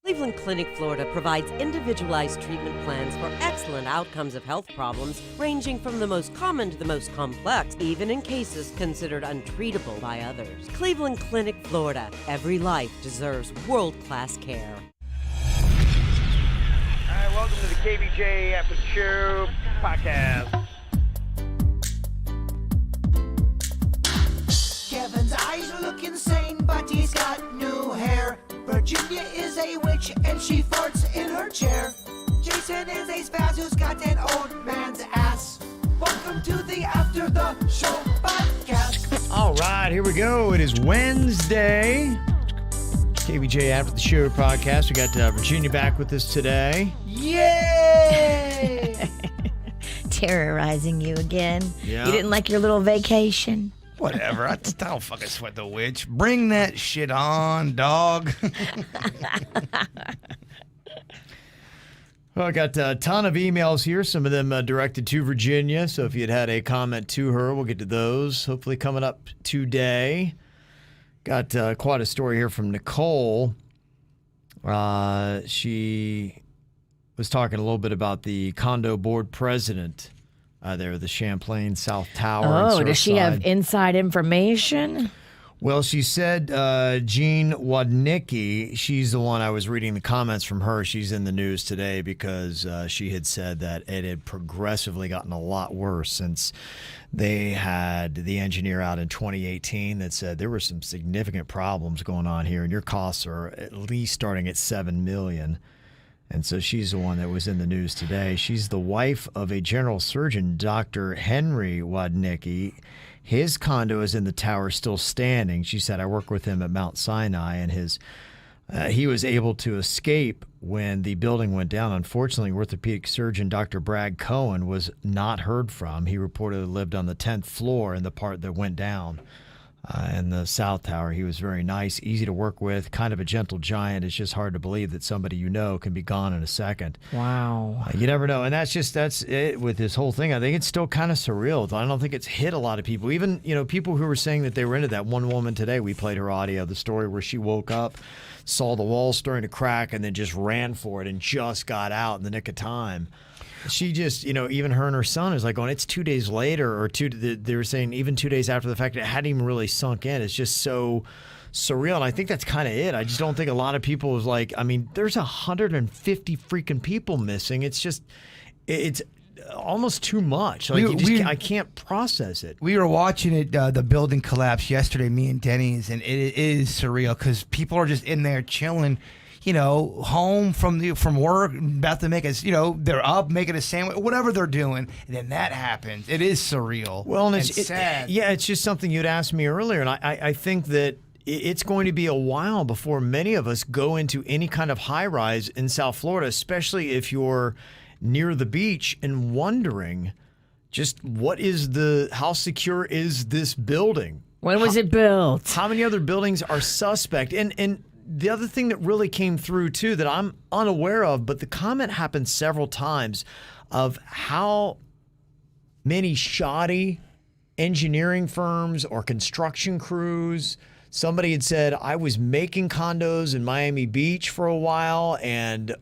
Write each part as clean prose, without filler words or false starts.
Cleveland Clinic, Florida provides individualized treatment plans for excellent outcomes of health problems ranging from the most common to the most complex, even in cases considered untreatable by others. Cleveland Clinic, Florida. Every life deserves world-class care. All right, welcome to the KVJ ATS Podcast. Kevin's eyes look insane, but he's got new hair. Virginia is a witch and she farts in her chair. Jason is a spaz who's got an old man's ass. Welcome to the After the Show Podcast. All right, here we go. It is Wednesday. KVJ After the Show Podcast. We got Virginia back with us today. Yay! Terrorizing you again. Yeah. You didn't like your little vacation? Whatever. I don't fucking sweat the witch. Bring that shit on, dog. Well, I got a ton of emails here, some of them directed to Virginia. So if you'd had a comment to her, we'll get to those hopefully coming up today. Got quite a story here from Nicole. She was talking a little bit about the condo board president there, the Champlain South Tower. Oh, does she have inside information? Well, she said Jean Wadnicki, she's the one I was reading the comments from her. She's in the news today because she had said that it had progressively gotten a lot worse since they had the engineer out in 2018 that said there were some significant problems going on here, and your costs are at least starting at $7 million. And so she's the one that was in the news today. She's the wife of a general surgeon, Dr. Henry Wadnicki. His condo is in the tower still standing. She said, I work with him at Mount Sinai, and he was able to escape when the building went down. Unfortunately, orthopedic surgeon Dr. Brad Cohen was not heard from. He reportedly lived on the 10th floor in the part that went down. In the South Tower. He was very nice, easy to work with, kind of a gentle giant. It's just hard to believe that somebody you know can be gone in a second. Wow. You never know. And that's it with this whole thing. I think it's still kind of surreal. I don't think it's hit a lot of people. Even, people who were saying that they were into that. One woman today, we played her audio, the story where she woke up, saw the walls starting to crack, and then just ran for it and just got out in the nick of time. She just, even her and her son is like going, it's 2 days later, or they were saying even 2 days after the fact, it hadn't even really sunk in. It's just so surreal. And I think that's kind of it. I just don't think a lot of people was like, there's 150 freaking people missing. It's almost too much. Like I can't process it. We were watching it, the building collapse yesterday, me and Denny's, and it is surreal because people are just in there chilling. Home from work, about to make us, they're up making a sandwich, whatever they're doing, and then that happens. It is surreal. Well, and it's sad. It's just something you'd asked me earlier, and I think that it's going to be a while before many of us go into any kind of high rise in South Florida, especially if you're near the beach and wondering just how secure is this building? When was it built? How many other buildings are suspect? And the other thing that really came through, too, that I'm unaware of, but the comment happened several times of how many shoddy engineering firms or construction crews. Somebody had said, I was making condos in Miami Beach for a while, and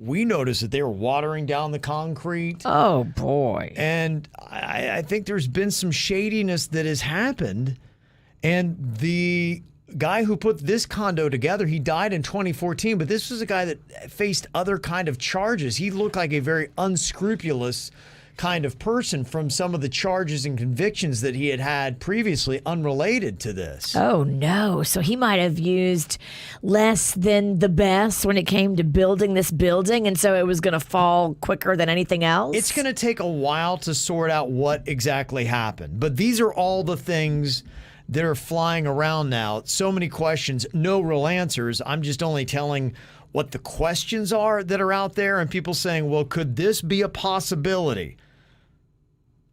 we noticed that they were watering down the concrete. Oh, boy. And I think there's been some shadiness that has happened, and the guy who put this condo together, he died in 2014, but this was a guy that faced other kind of charges. He looked like a very unscrupulous kind of person from some of the charges and convictions that he had previously unrelated to this. Oh, no. So he might have used less than the best when it came to building this building, and so it was going to fall quicker than anything else? It's going to take a while to sort out what exactly happened, but these are all the things that are flying around now. So many questions, no real answers. I'm just only telling what the questions are that are out there, and people saying, well, could this be a possibility?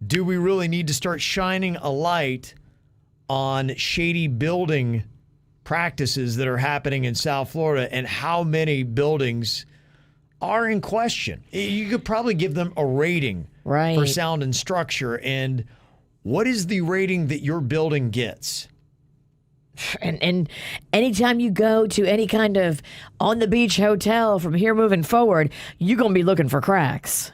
Do we really need to start shining a light on shady building practices that are happening in South Florida, and how many buildings are in question? You could probably give them a rating for sound and structure, and what is the rating that your building gets? And anytime you go to any kind of on the beach hotel from here moving forward, you're gonna be looking for cracks.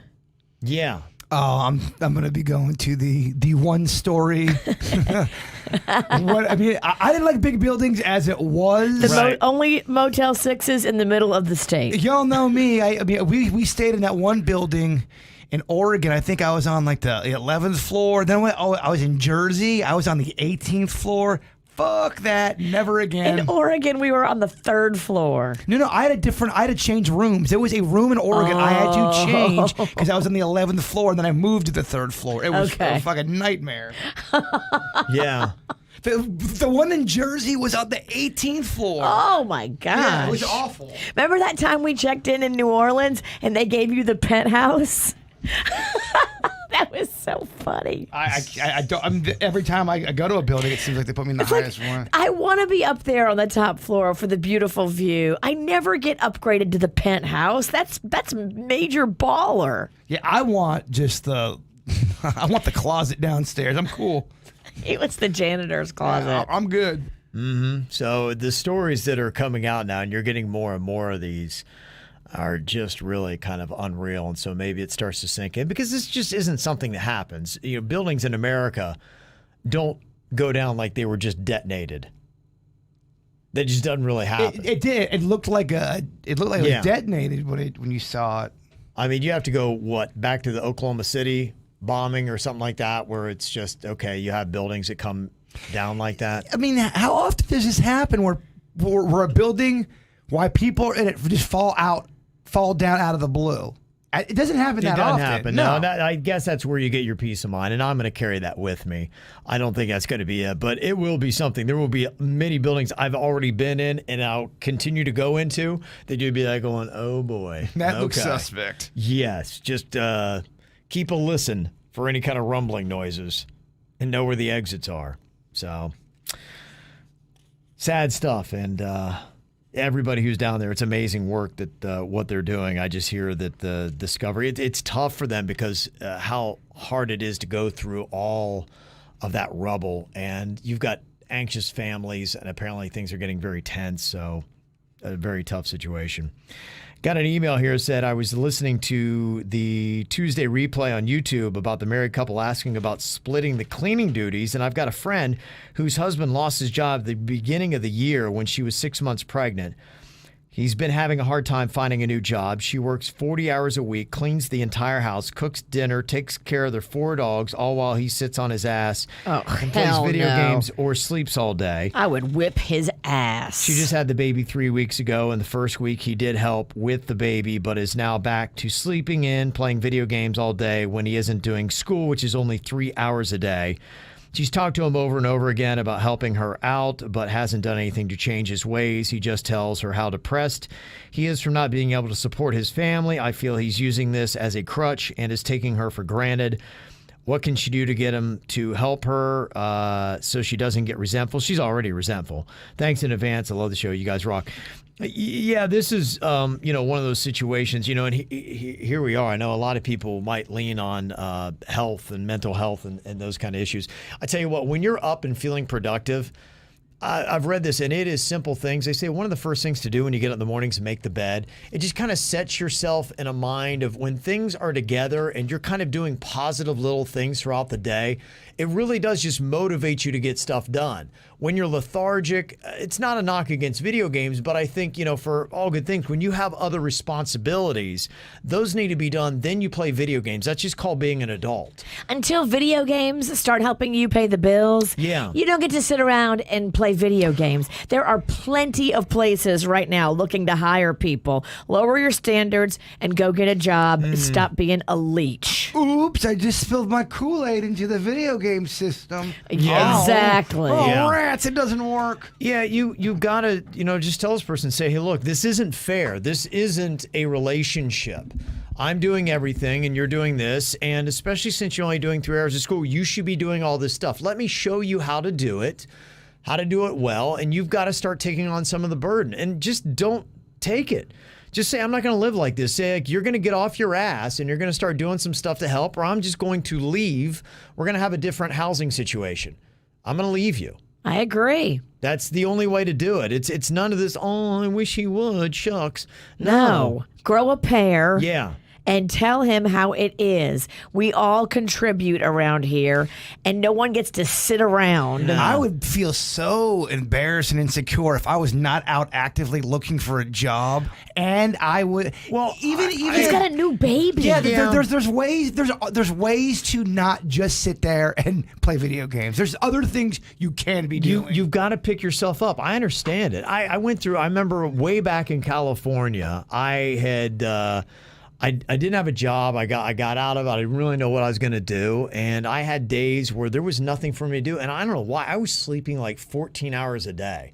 Yeah. Oh, I'm gonna be going to the one story. I didn't like big buildings as it was. Only Motel 6s in the middle of the state. Y'all know me. We stayed in that one building in Oregon. I think I was on like the 11th floor. Then I was in Jersey. I was on the 18th floor. Fuck that. Never again. In Oregon, we were on the 3rd floor. No, I had to change rooms. There was a room in Oregon I had to change because I was on the 11th floor, and then I moved to the 3rd floor. It was a fucking nightmare. Yeah. The one in Jersey was on the 18th floor. Oh, my gosh. Yeah, it was awful. Remember that time we checked in New Orleans, and they gave you the penthouse? That was so funny. I don't. Every time I go to a building, it seems like they put me in the highest one. I want to be up there on the top floor for the beautiful view. I never get upgraded to the penthouse. That's major baller. Yeah, I want just I want the closet downstairs. I'm cool. It was the janitor's closet. Yeah, I'm good. Mm-hmm. So the stories that are coming out now, and you're getting more and more of these, are just really kind of unreal. And so maybe it starts to sink in because this just isn't something that happens. You know, buildings in America don't go down like they were just detonated. That just doesn't really happen. It did. It looked like it was detonated when you saw it. I mean, you have to go back to the Oklahoma City bombing or something like that, where it's just okay. You have buildings that come down like that. I mean, how often does this happen? Where a building, why people in it just fall down out of the blue? It doesn't happen that often. It doesn't happen. No, I guess that's where you get your peace of mind, and I'm going to carry that with me. I don't think that's going to be it, but it will be something. There will be many buildings I've already been in, and I'll continue to go into, that you'd be like going, oh boy. That looks suspect. Yes, just keep a listen for any kind of rumbling noises and know where the exits are. So, sad stuff, and everybody who's down there, it's amazing work that what they're doing. I just hear that the discovery, it's tough for them because how hard it is to go through all of that rubble, and you've got anxious families, and apparently things are getting very tense, so a very tough situation. Got an email here that said, I was listening to the Tuesday replay on YouTube about the married couple asking about splitting the cleaning duties, and I've got a friend whose husband lost his job at the beginning of the year when she was 6 months pregnant. He's been having a hard time finding a new job. She works 40 hours a week, cleans the entire house, cooks dinner, takes care of their 4 dogs, all while he sits on his ass and plays video games or sleeps all day. I would whip his ass. She just had the baby 3 weeks ago, and the first week he did help with the baby, but is now back to sleeping in, playing video games all day when he isn't doing school, which is only 3 hours a day. She's talked to him over and over again about helping her out, but hasn't done anything to change his ways. He just tells her how depressed he is from not being able to support his family. I feel he's using this as a crutch and is taking her for granted. What can she do to get him to help her so she doesn't get resentful? She's already resentful. Thanks in advance. I love the show. You guys rock. Yeah, this is, one of those situations, and here we are. I know a lot of people might lean on health and mental health and those kind of issues. I tell you what, when you're up and feeling productive, I've read this, and it is simple things. They say one of the first things to do when you get up in the morning is make the bed. It just kind of sets yourself in a mind of when things are together and you're kind of doing positive little things throughout the day. It really does just motivate you to get stuff done. When you're lethargic, it's not a knock against video games, but I think, for all good things, when you have other responsibilities, those need to be done. Then you play video games. That's just called being an adult. Until video games start helping you pay the bills, you don't get to sit around and play video games. There are plenty of places right now looking to hire people. Lower your standards and go get a job. Stop being a leech. Oops, I just spilled my Kool-Aid into the video game system. Yeah. Exactly. Oh, rats, it doesn't work. Yeah, you've got to, just tell this person, say, hey, look, this isn't fair. This isn't a relationship. I'm doing everything and you're doing this. And especially since you're only doing 3 hours of school, you should be doing all this stuff. Let me show you how to do it well. And you've got to start taking on some of the burden, and just don't take it. Just say, I'm not going to live like this. Say, you're going to get off your ass and you're going to start doing some stuff to help, or I'm just going to leave. We're going to have a different housing situation. I'm going to leave you. I agree. That's the only way to do it. It's none of this, oh, I wish he would, shucks. No. Grow a pair. Yeah. And tell him how it is. We all contribute around here, and no one gets to sit around. I would feel so embarrassed and insecure if I was not out actively looking for a job, and I would. Well, even he's got a new baby. Yeah, there's ways to not just sit there and play video games. There's other things you can be doing. You've got to pick yourself up. I understand it. I went through. I remember way back in California, I had. I didn't have a job. I got out of it. I didn't really know what I was going to do. And I had days where there was nothing for me to do. And I don't know why. I was sleeping like 14 hours a day.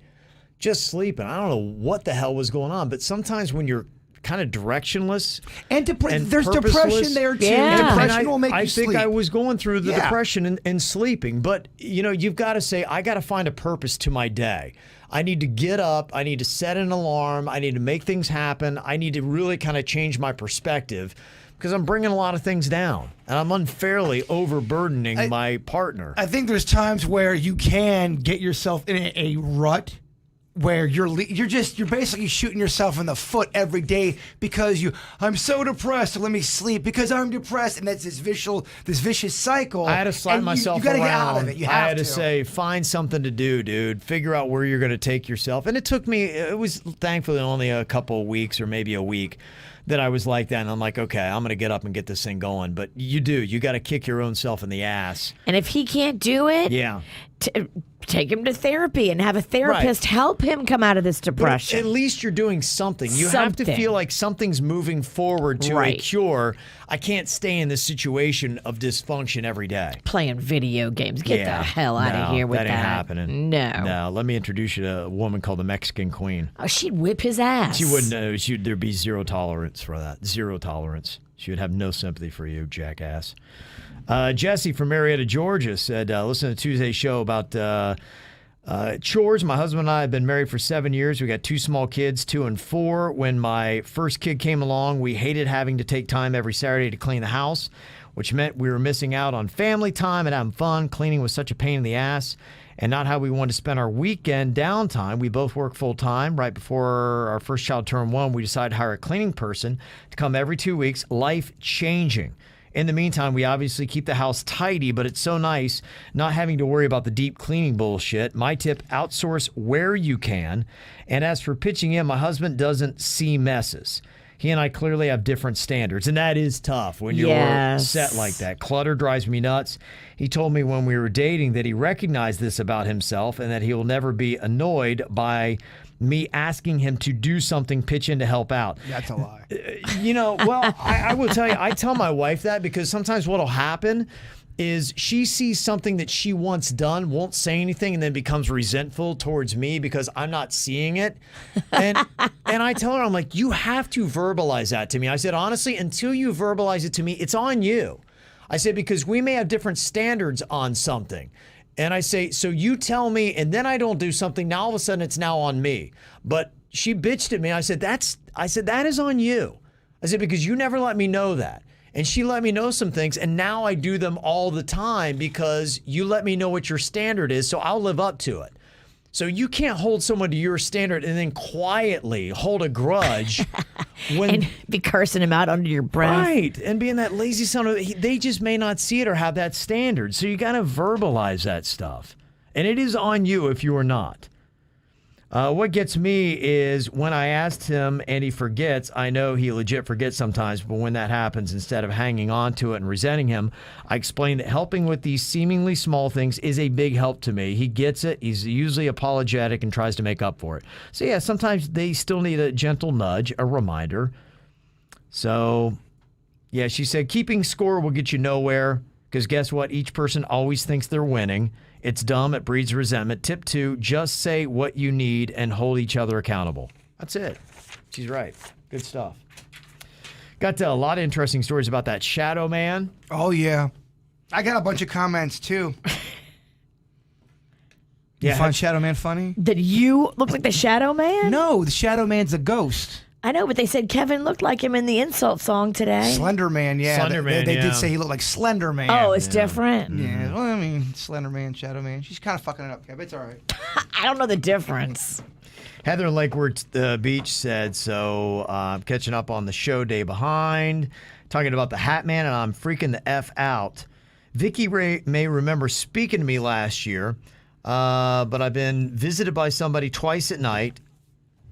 Just sleeping. I don't know what the hell was going on. But sometimes when you're kind of directionless and there's depression there too. Yeah. Depression will make you sleep. I think I was going through the depression and sleeping. But, you've got to say, I got to find a purpose to my day. I need to get up. I need to set an alarm. I need to make things happen. I need to really kind of change my perspective because I'm bringing a lot of things down and I'm unfairly overburdening my partner. I think there's times where you can get yourself in a rut where you're basically shooting yourself in the foot every day because I'm so depressed, so let me sleep because I'm depressed, and that's this vicious cycle. I had to slap myself you gotta around. Get out of it. I had to say, find something to do, dude. Figure out where you're going to take yourself. And it was thankfully only a couple of weeks or maybe a week that I was like that. And I'm like, okay, I'm going to get up and get this thing going. But you got to kick your own self in the ass. And if he can't do it, take him to therapy and have a therapist help him come out of this depression. But at least you're doing something. You have to feel like something's moving forward to a cure. I can't stay in this situation of dysfunction every day. Playing video games. Get the hell out of here with that. That ain't happening. No. Let me introduce you to a woman called the Mexican Queen. Oh, she'd whip his ass. She wouldn't know. There'd be zero tolerance for that. Zero tolerance. She would have no sympathy for you, jackass. Jesse from Marietta, Georgia said, listen to Tuesday's show about chores. My husband and I have been married for 7 years. We got 2 small kids, 2 and 4. When my first kid came along, we hated having to take time every Saturday to clean the house, which meant we were missing out on family time and having fun. Cleaning was such a pain in the ass and not how we wanted to spend our weekend downtime. We both work full time. Right before our first child turned 1, we decided to hire a cleaning person to come every 2 weeks. Life changing. In the meantime, we obviously keep the house tidy, but it's so nice not having to worry about the deep cleaning bullshit. My tip, outsource where you can. And as for pitching in, my husband doesn't see messes. He and I clearly have different standards, and that is tough when you're set like that. Clutter drives me nuts. He told me when we were dating that he recognized this about himself and that he will never be annoyed by me asking him to do something, pitch in to help out. That's a lie. I will tell you, I tell my wife that because sometimes what'll happen is she sees something that she wants done, won't say anything, and then becomes resentful towards me because I'm not seeing it. And I tell her, I'm like, you have to verbalize that to me. I said, honestly, until you verbalize it to me, it's on you. I said, because we may have different standards on something. And I say, so you tell me, and then I don't do something. Now all of a sudden it's now on me. But she bitched at me. I said, that is on you. I said, because you never let me know that. And she let me know some things, and now I do them all the time because you let me know what your standard is, so I'll live up to it. So you can't hold someone to your standard and then quietly hold a grudge and be cursing him out under your breath. Right, and being that lazy son of they just may not see it or have that standard. So you got to verbalize that stuff. And it is on you if you are not. What gets me is when I asked him and he forgets. I know he legit forgets sometimes, but when that happens, instead of hanging on to it and resenting him, I explain that helping with these seemingly small things is a big help to me. He gets it. He's usually apologetic and tries to make up for it. So yeah, sometimes they still need a gentle nudge, a reminder. So yeah, she said, keeping score will get you nowhere because guess what? Each person always thinks they're winning. It's dumb. It breeds resentment. Tip 2, just say what you need and hold each other accountable. That's it. She's right. Good stuff. Got a lot of interesting stories about that shadow man. Oh, yeah. I got a bunch of comments, too. You find Shadow Man funny? Did you look like the Shadow Man? No, the Shadow Man's a ghost. I know, but they said Kevin looked like him in the insult song today. Slender Man, yeah. Slender Man, they yeah. did say he looked like Slender Man. Oh, it's different. Yeah, well, I mean, Slender Man, Shadow Man. She's kind of fucking it up, Kev. It's all right. I don't know the difference. Heather in Lakeward Beach said, so I'm catching up on the show Day Behind, talking about the Hat Man, and I'm freaking the F out. Vicky Ray may remember speaking to me last year, but I've been visited by somebody twice at night.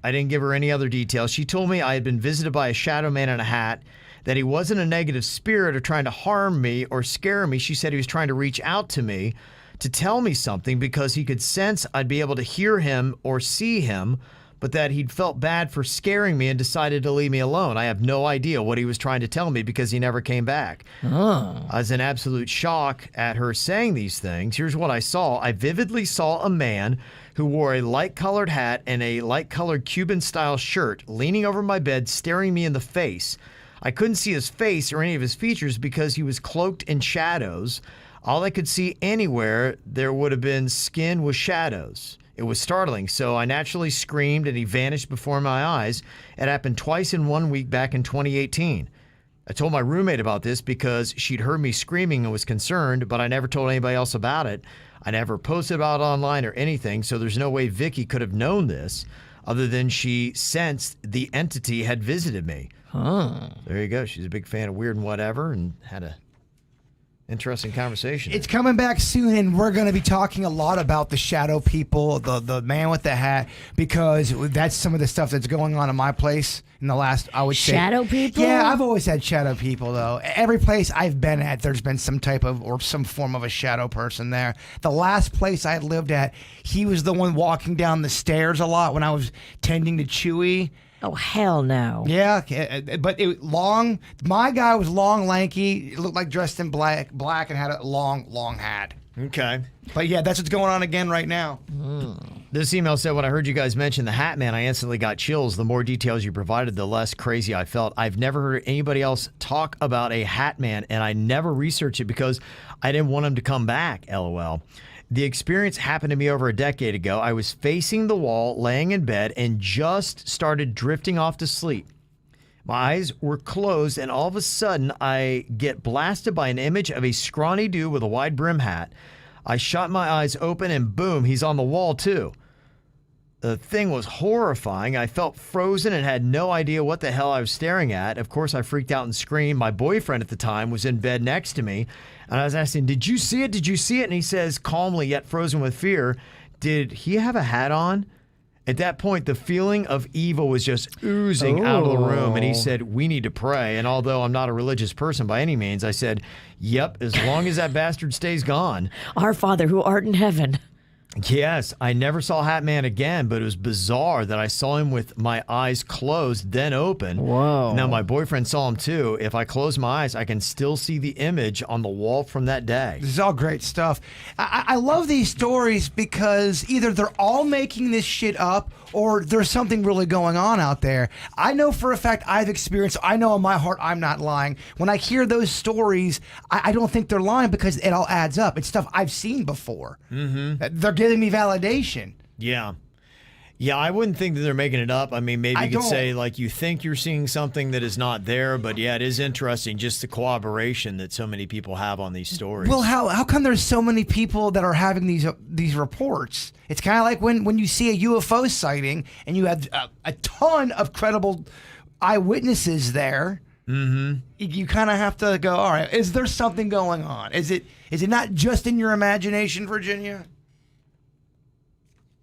I didn't give her any other details. She told me I had been visited by a shadow man in a hat, that he wasn't a negative spirit or trying to harm me or scare me. She said he was trying to reach out to me to tell me something because he could sense I'd be able to hear him or see him, but that he'd felt bad for scaring me and decided to leave me alone. I have no idea what he was trying to tell me because he never came back. I was in absolute shock at her saying these things. Here's what I saw. I vividly saw a man who wore a light-colored hat and a light-colored Cuban-style shirt leaning over my bed, staring me in the face. I couldn't see his face or any of his features because he was cloaked in shadows. All I could see anywhere there would have been skin with shadows. It was startling, so I naturally screamed and he vanished before my eyes. It happened twice in 1 week back in 2018. I told my roommate about this because she'd heard me screaming and was concerned, but I never told anybody else about it. I never posted about it online or anything, so there's no way Vicky could have known this other than she sensed the entity had visited me. There you go. She's a big fan of Weird and Whatever and had a interesting conversation. It's coming back soon, and we're going to be talking a lot about the shadow people, the man with the hat, because that's some of the stuff that's going on in my place in the last, I would say. Shadow people? Yeah, I've always had shadow people, though. Every place I've been at, there's been some type of, or some form of a shadow person there. The last place I lived at, he was the one walking down the stairs a lot when I was tending to Chewy. Oh, hell no. Yeah, but my guy was long, lanky, looked like dressed in black, and had a long hat. Okay. But yeah, that's what's going on again right now. This email said, when I heard you guys mention the Hat Man, I instantly got chills. The more details you provided, the less crazy I felt. I've never heard anybody else talk about a Hat Man, and I never researched it because I didn't want him to come back, LOL. The experience happened to me over a decade ago. I was facing the wall, laying in bed, and just started drifting off to sleep. My eyes were closed, and all of a sudden, I get blasted by an image of a scrawny dude with a wide brim hat. I shot my eyes open, and boom, he's on the wall, too. The thing was horrifying. I felt frozen and had no idea what the hell I was staring at. Of course, I freaked out and screamed. My boyfriend at the time was in bed next to me, and I was asking, did you see it? Did you see it? And he says, calmly yet frozen with fear, did he have a hat on? At that point, the feeling of evil was just oozing out of the room, and he said, we need to pray. And although I'm not a religious person by any means, I said, yep, as long as that bastard stays gone. Our Father who art in heaven. Yes, I never saw Hat Man again, but it was bizarre that I saw him with my eyes closed, then open. Whoa. Now, my boyfriend saw him too. If I close my eyes, I can still see the image on the wall from that day. This is all great stuff. I love these stories because either they're all making this shit up or there's something really going on out there. I know for a fact I know in my heart I'm not lying. When I hear those stories, I don't think they're lying because it all adds up. It's stuff I've seen before. They're giving me validation. Yeah. Yeah, I wouldn't think that they're making it up. I mean, maybe you could say, like, you think you're seeing something that is not there, but yeah, it is interesting, just the corroboration that so many people have on these stories. Well, how come there's so many people that are having these reports? It's kind of like when you see a UFO sighting and you have a ton of credible eyewitnesses there. You kind of have to go, all right, is there something going on? Is it not just in your imagination, Virginia?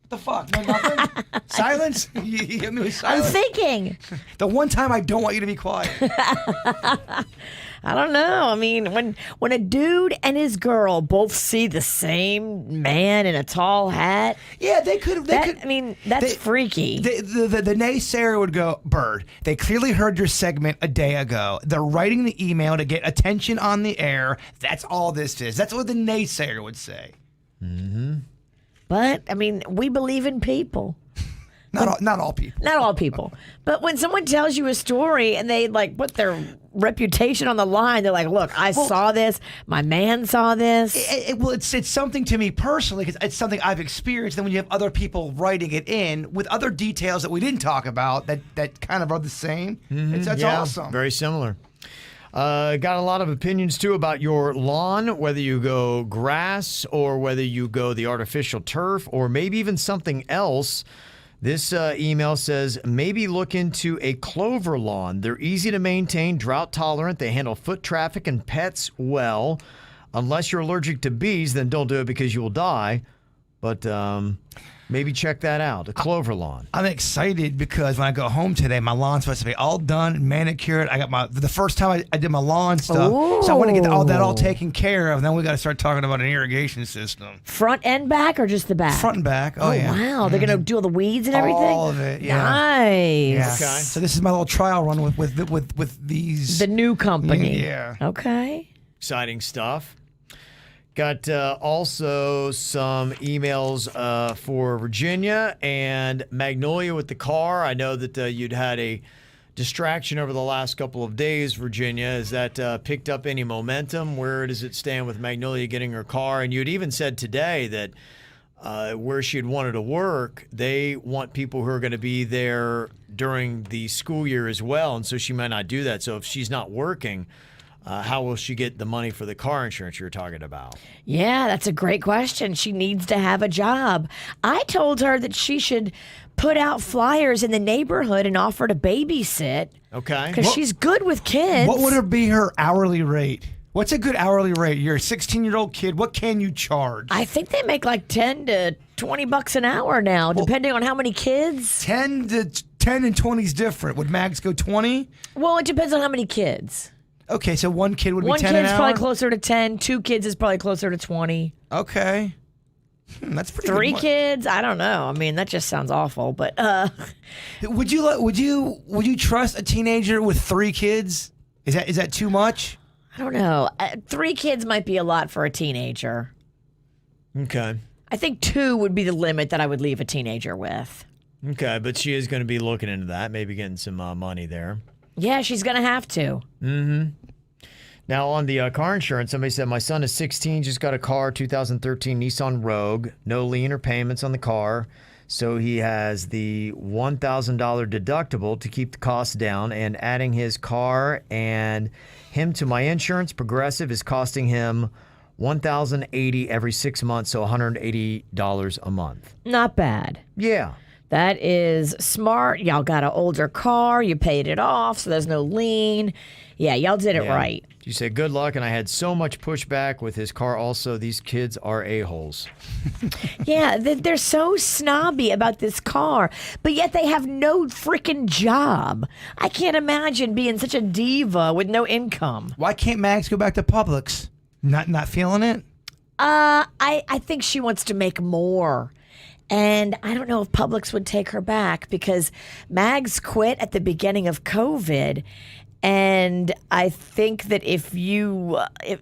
What the fuck? No, nothing? Silence? You hit me with silence? I'm thinking. The one time I don't want you to be quiet. I don't know. I mean, when a dude and his girl both see the same man in a tall hat. Yeah, they could. I mean, that's freaky. The naysayer would go, Bird, they clearly heard your segment a day ago. They're writing the email to get attention on the air. That's all this is. That's what the naysayer would say. But, I mean, we believe in people. Not all people. Not all people. But when someone tells you a story and they like put their reputation on the line, they're like, look, I saw this. My man saw this. It's something to me personally because it's something I've experienced. Then when you have other people writing it in with other details that we didn't talk about that kind of are the same, that's awesome. Very similar. Got a lot of opinions, too, about your lawn, whether you go grass or whether you go the artificial turf or maybe even something else. This email says, maybe look into a clover lawn. They're easy to maintain, drought tolerant. They handle foot traffic and pets well. Unless you're allergic to bees, then don't do it because you will die. But maybe check that out, a clover lawn. I'm excited because when I go home today, my lawn's supposed to be all done, manicured. I got the first time I did my lawn stuff. Ooh. So I want to get all that all taken care of. Then we got to start talking about an irrigation system. Front and back or just the back? Front and back. Oh, yeah. Wow. They're going to do all the weeds and everything? All of it, yeah. Nice. Yeah. Okay. So this is my little trial run with these. The new company. Yeah. Okay. Exciting stuff. Got also some emails for Virginia and Magnolia with the car. I know that you'd had a distraction over the last couple of days, Virginia. Has that picked up any momentum? Where does it stand with Magnolia getting her car? And you'd even said today that where she'd wanted to work, they want people who are going to be there during the school year as well. And so she might not do that. So if she's not working, how will she get the money for the car insurance you're talking about? Yeah, that's a great question. She needs to have a job. I told her that she should put out flyers in the neighborhood and offer to babysit. Okay. Because she's good with kids. What would be her hourly rate? What's a good hourly rate? You're a 16-year-old kid. What can you charge? I think they make like $10 to $20 an hour now, depending on how many kids. 10 and 20 is different. Would Mags go 20? Well, it depends on how many kids. Okay, so one kid would be 10 an hour? One kid's probably closer to 10. 2 kids is probably closer to 20. Okay. That's pretty 3 good. kids? I don't know. I mean, that just sounds awful, but Would you trust a teenager with 3 kids? Is that too much? I don't know. 3 kids might be a lot for a teenager. Okay. I think 2 would be the limit that I would leave a teenager with. Okay, but she is going to be looking into that, maybe getting some money there. Yeah, she's going to have to. Mm-hmm. Now, on the car insurance, somebody said, my son is 16, just got a car, 2013 Nissan Rogue, no lien or payments on the car, so he has the $1,000 deductible to keep the costs down, and adding his car and him to my insurance, Progressive, is costing him $1,080 every 6 months, so $180 a month. Not bad. Yeah. That is smart. Y'all got an older car. You paid it off, so there's no lien. Yeah, y'all did it right. You said good luck, and I had so much pushback with his car also. These kids are a-holes. Yeah, they're so snobby about this car, but yet they have no freaking job. I can't imagine being such a diva with no income. Why can't Mags go back to Publix? Not feeling it? I think she wants to make more. And I don't know if Publix would take her back because Mags quit at the beginning of COVID. And I think that if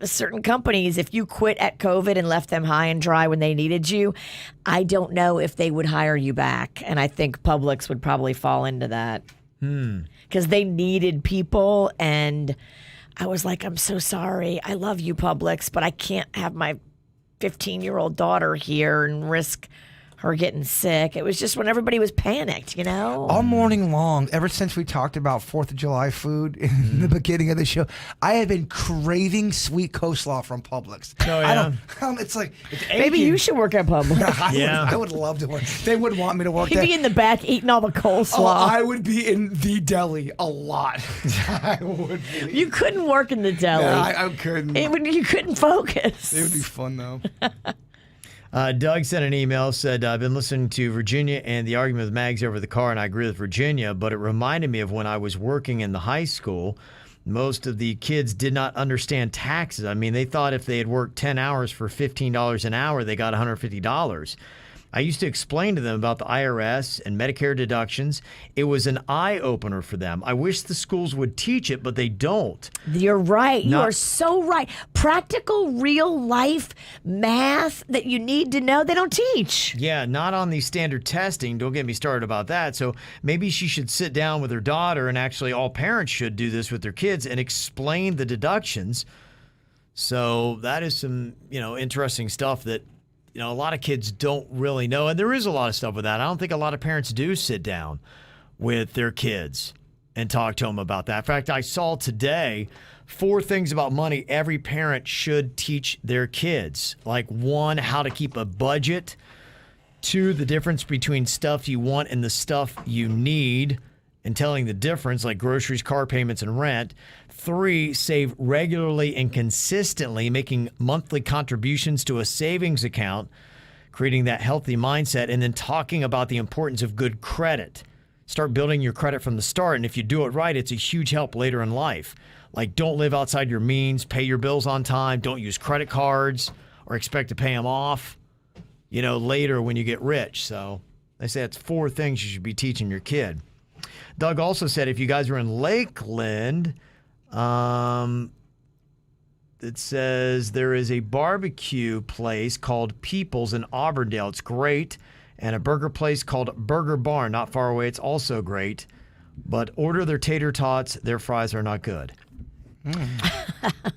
certain companies, if you quit at COVID and left them high and dry when they needed you, I don't know if they would hire you back. And I think Publix would probably fall into that because they needed people. And I was like, I'm so sorry. I love you, Publix, but I can't have my 15-year-old daughter here and risk her getting sick. It was just when everybody was panicked, you know? All morning long, ever since we talked about 4th of July food in the beginning of the show, I have been craving sweet coleslaw from Publix. Oh, yeah? It's like, it's Maybe aching. you should work at Publix. Yeah. I would love to work. They would want me to work He'd there. be in the back eating all the coleslaw. Oh, I would be in the deli a lot. I would be. You couldn't work in the deli. No, I couldn't. You couldn't focus. It would be fun, though. Doug sent an email, said, I've been listening to Virginia and the argument with Mags over the car, and I agree with Virginia, but it reminded me of when I was working in the high school. Most of the kids did not understand taxes. I mean, they thought if they had worked 10 hours for $15 an hour, they got $150. I used to explain to them about the IRS and Medicare deductions. It was an eye-opener for them. I wish the schools would teach it, but they don't. You're right. You are so right. Practical, real-life math that you need to know, they don't teach. Yeah, not on the standard testing. Don't get me started about that. So maybe she should sit down with her daughter, and actually all parents should do this with their kids and explain the deductions. So that is some, interesting stuff that a lot of kids don't really know. And there is a lot of stuff with that. I don't think a lot of parents do sit down with their kids and talk to them about that. In fact, I saw today 4 things about money every parent should teach their kids. Like 1, how to keep a budget. 2, the difference between stuff you want and the stuff you need, and telling the difference, like groceries, car payments, and rent. 3, save regularly and consistently, making monthly contributions to a savings account, creating that healthy mindset, and then talking about the importance of good credit. Start building your credit from the start, and if you do it right, it's a huge help later in life. Like, don't live outside your means, pay your bills on time, don't use credit cards or expect to pay them off, later when you get rich. So they say that's 4 things you should be teaching your kid. Doug also said if you guys are in Lakeland, it says there is a barbecue place called People's in Auburndale. It's great. And a burger place called Burger Barn, not far away. It's also great. But order their tater tots. Their fries are not good.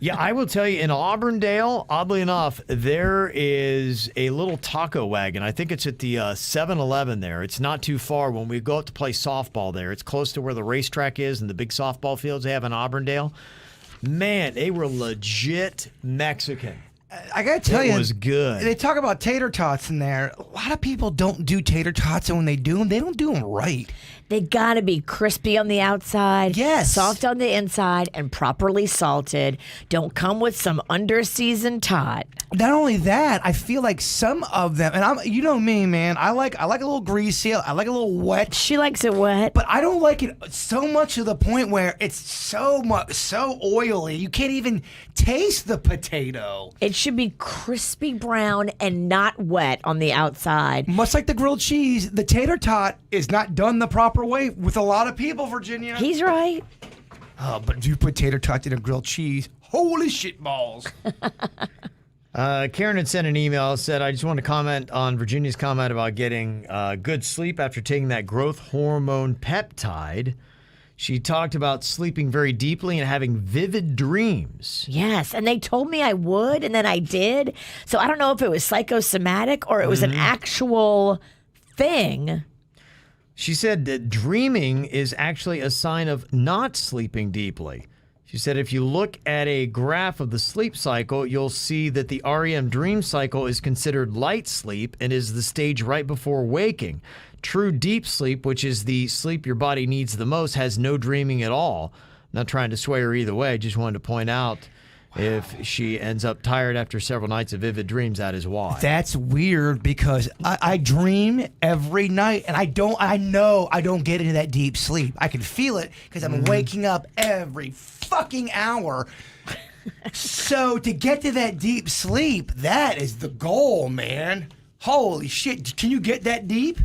Yeah, I will tell you, in Auburndale, oddly enough, there is a little taco wagon. I think it's at the 7-Eleven there. It's not too far when we go up to play softball there. It's close to where the racetrack is and the big softball fields they have in Auburndale. Man, they were legit Mexican. I got to tell you, it was good. They talk about tater tots in there. A lot of people don't do tater tots, and when they do them, they don't do them right. They got to be crispy on the outside, yes, soft on the inside, and properly salted. Don't come with some under-seasoned tot. Not only that, I feel like some of them, and you know me, man, I like a little greasy, I like a little wet. She likes it wet. But I don't like it so much to the point where it's so oily, you can't even taste the potato. It should be crispy brown and not wet on the outside. Much like the grilled cheese, the tater tot is not done the proper way with a lot of people, Virginia. He's right. Oh, but if you put tater tots in a grilled cheese, holy shit balls. Karen had sent an email, said, I just want to comment on Virginia's comment about getting good sleep after taking that growth hormone peptide. She talked about sleeping very deeply and having vivid dreams. Yes, and they told me I would, and then I did. So I don't know if it was psychosomatic or it was an actual thing. She said that dreaming is actually a sign of not sleeping deeply. She said if you look at a graph of the sleep cycle, you'll see that the REM dream cycle is considered light sleep and is the stage right before waking. True deep sleep, which is the sleep your body needs the most, has no dreaming at all. Not trying to sway her either way, just wanted to point out if she ends up tired after several nights of vivid dreams, that is why. That's weird because I dream every night, and I know I don't get into that deep sleep. I can feel it because I'm waking up every fucking hour. So to get to that deep sleep, that is the goal, man. Holy shit. Can you get that deep?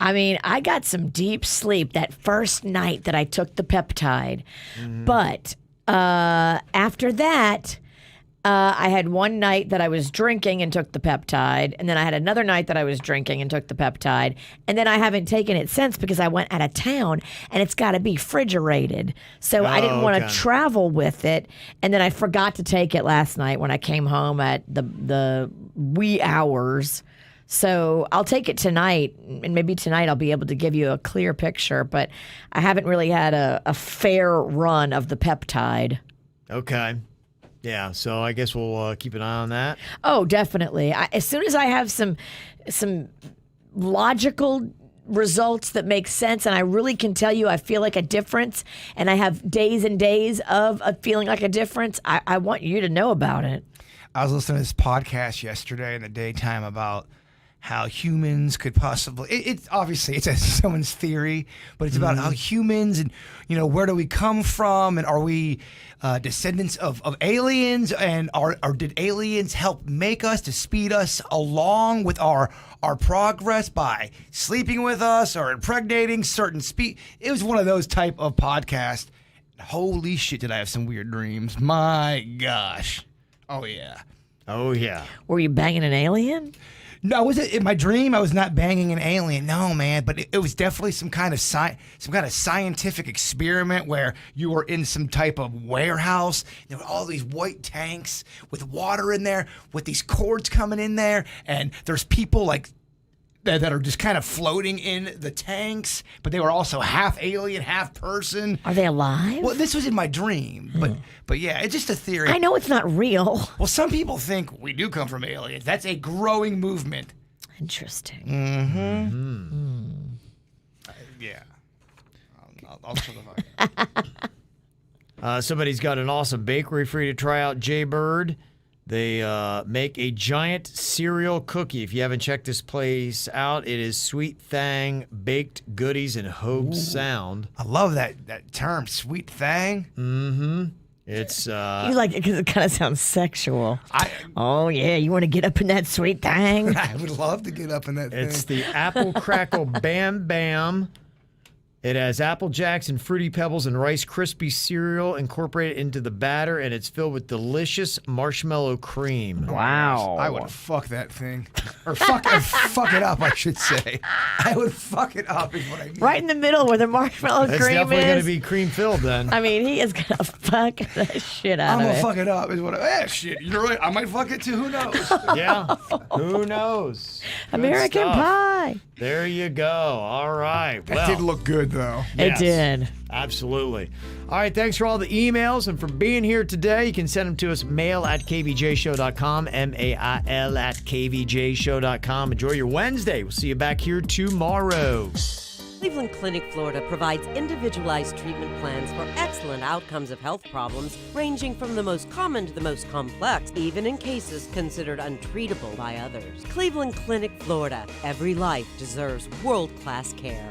I mean, I got some deep sleep that first night that I took the peptide. But after that, I had one night that I was drinking and took the peptide. And then I had another night that I was drinking and took the peptide. And then I haven't taken it since because I went out of town and it's got to be refrigerated. So I didn't want to travel with it. And then I forgot to take it last night when I came home at the wee hours. So I'll take it tonight, and maybe tonight I'll be able to give you a clear picture, but I haven't really had a fair run of the peptide. Okay. Yeah, so I guess we'll keep an eye on that. Oh, definitely. As soon as I have some logical results that make sense, and I really can tell you I feel like a difference, and I have days and days of feeling like a difference, I want you to know about it. I was listening to this podcast yesterday in the daytime about how humans could possibly. It's obviously it's someone's theory, but it's about how humans and where do we come from, and are we descendants of aliens, and or did aliens help make us to speed us along with our progress by sleeping with us or impregnating certain It was one of those type of podcasts. Holy shit, did I have some weird dreams. My gosh. Oh, yeah. Oh, yeah. Were you banging an alien? No, in my dream, I was not banging an alien. No, man, but it was definitely some kind of scientific experiment where you were in some type of warehouse. There were all these white tanks with water in there, with these cords coming in there, and there's people like that are just kind of floating in the tanks, but they were also half alien, half person. Are they alive? Well, this was in my dream, but yeah, it's just a theory. I know it's not real. Well, some people think we do come from aliens. That's a growing movement. Interesting. Yeah. I'll sort of. Somebody's got an awesome bakery for you to try out, Jaybird. They make a giant cereal cookie. If you haven't checked this place out, it is Sweet Thang Baked Goodies in Hobe Sound. I love that term, Sweet Thang. Mm-hmm. It's you like it because it kind of sounds sexual. Oh yeah, you want to get up in that sweet thing? I would love to get up in that thing. It's the Apple Crackle Bam Bam. It has Apple Jacks and Fruity Pebbles and Rice Krispie cereal incorporated into the batter, and it's filled with delicious marshmallow cream. Wow. I would fuck that thing. Or fuck it up, I should say. I would fuck it up is what I mean. Right in the middle where the marshmallow It's cream is. definitely going to be cream filled then. I mean, he is going to fuck the shit out I'm of going it. to fuck it up is what shit. You're right. I might fuck it too. Who knows? Yeah. Who knows? Good American stuff. Pie. There you go. All right. That Well, did look good, though. It yes, did. Absolutely. All right. Thanks for all the emails and for being here today. You can send them to us, mail@kvjshow.com, mail@kvjshow.com. Enjoy your Wednesday. We'll see you back here tomorrow. Cleveland Clinic, Florida provides individualized treatment plans for excellent outcomes of health problems ranging from the most common to the most complex, even in cases considered untreatable by others. Cleveland Clinic, Florida. Every life deserves world-class care.